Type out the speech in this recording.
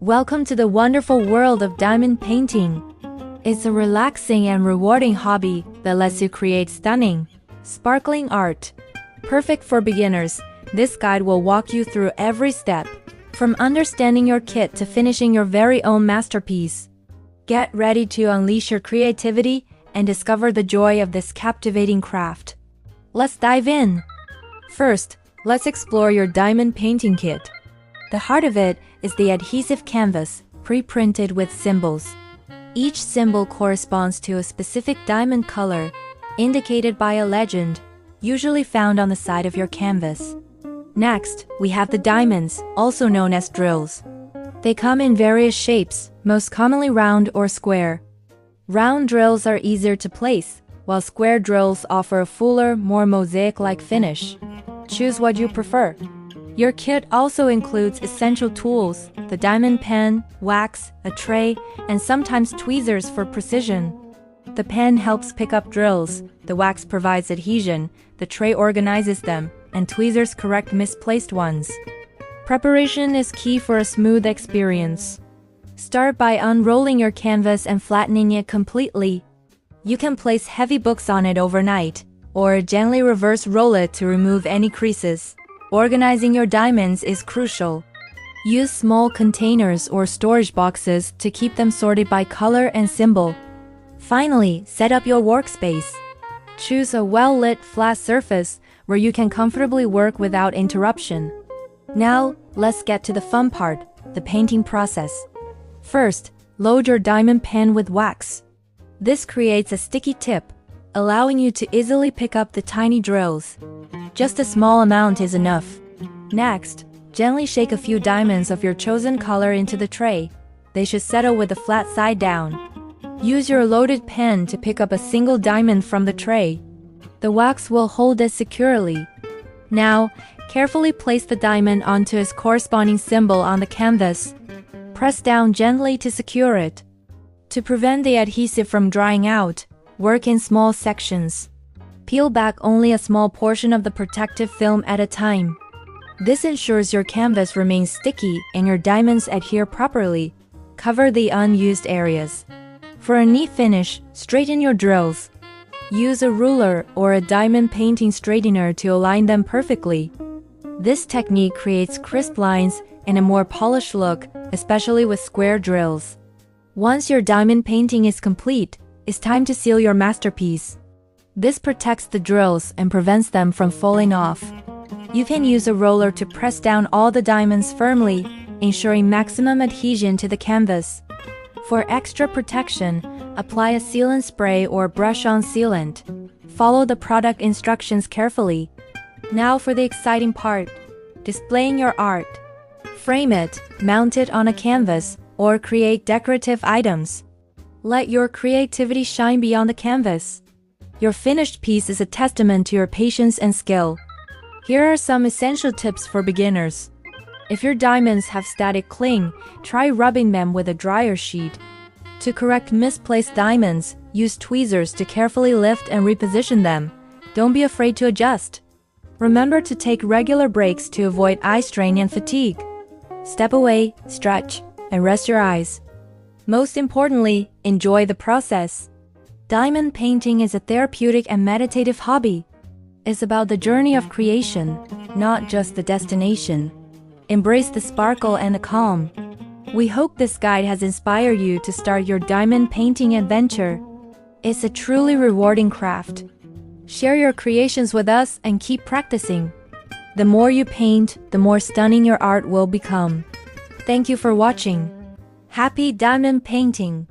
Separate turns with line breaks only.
Welcome to the wonderful world of diamond painting. It's a relaxing and rewarding hobby that lets you create stunning, sparkling art. Perfect for beginners, this guide will walk you through every step, from understanding your kit to finishing your very own masterpiece. Get ready to unleash your creativity and discover the joy of this captivating craft. Let's dive in. First, let's explore your diamond painting kit. The heart of it is the adhesive canvas, pre-printed with symbols. Each symbol corresponds to a specific diamond color, indicated by a legend, usually found on the side of your canvas. Next, we have the diamonds, also known as drills. They come in various shapes, most commonly round or square. Round drills are easier to place, while square drills offer a fuller, more mosaic-like finish. Choose what you prefer. Your kit also includes essential tools, the diamond pen, wax, a tray, and sometimes tweezers for precision. The pen helps pick up drills, the wax provides adhesion, the tray organizes them, and tweezers correct misplaced ones. Preparation is key for a smooth experience. Start by unrolling your canvas and flattening it completely. You can place heavy books on it overnight, or gently reverse roll it to remove any creases. Organizing your diamonds is crucial. Use small containers or storage boxes to keep them sorted by color and symbol. Finally, set up your workspace. Choose a well-lit flat surface where you can comfortably work without interruption. Now, let's get to the fun part, the painting process. First, load your diamond pen with wax. This creates a sticky tip, allowing you to easily pick up the tiny drills. Just a small amount is enough. Next, gently shake a few diamonds of your chosen color into the tray. They should settle with the flat side down. Use your loaded pen to pick up a single diamond from the tray. The wax will hold it securely. Now, carefully place the diamond onto its corresponding symbol on the canvas. Press down gently to secure it. To prevent the adhesive from drying out, work in small sections. Peel back only a small portion of the protective film at a time. This ensures your canvas remains sticky and your diamonds adhere properly. Cover the unused areas. For a neat finish, straighten your drills. Use a ruler or a diamond painting straightener to align them perfectly. This technique creates crisp lines and a more polished look, especially with square drills. Once your diamond painting is complete, it's time to seal your masterpiece. This protects the drills and prevents them from falling off. You can use a roller to press down all the diamonds firmly, ensuring maximum adhesion to the canvas. For extra protection, apply a sealant spray or brush-on sealant. Follow the product instructions carefully. Now for the exciting part, displaying your art. Frame it, mount it on a canvas, or create decorative items. Let your creativity shine beyond the canvas. Your finished piece is a testament to your patience and skill. Here are some essential tips for beginners. If your diamonds have static cling, try rubbing them with a dryer sheet. To correct misplaced diamonds, use tweezers to carefully lift and reposition them. Don't be afraid to adjust. Remember to take regular breaks to avoid eye strain and fatigue. Step away, stretch, and rest your eyes. Most importantly, enjoy the process. Diamond painting is a therapeutic and meditative hobby. It's about the journey of creation, not just the destination. Embrace the sparkle and the calm. We hope this guide has inspired you to start your diamond painting adventure. It's a truly rewarding craft. Share your creations with us and keep practicing. The more you paint, the more stunning your art will become. Thank you for watching. Happy diamond painting!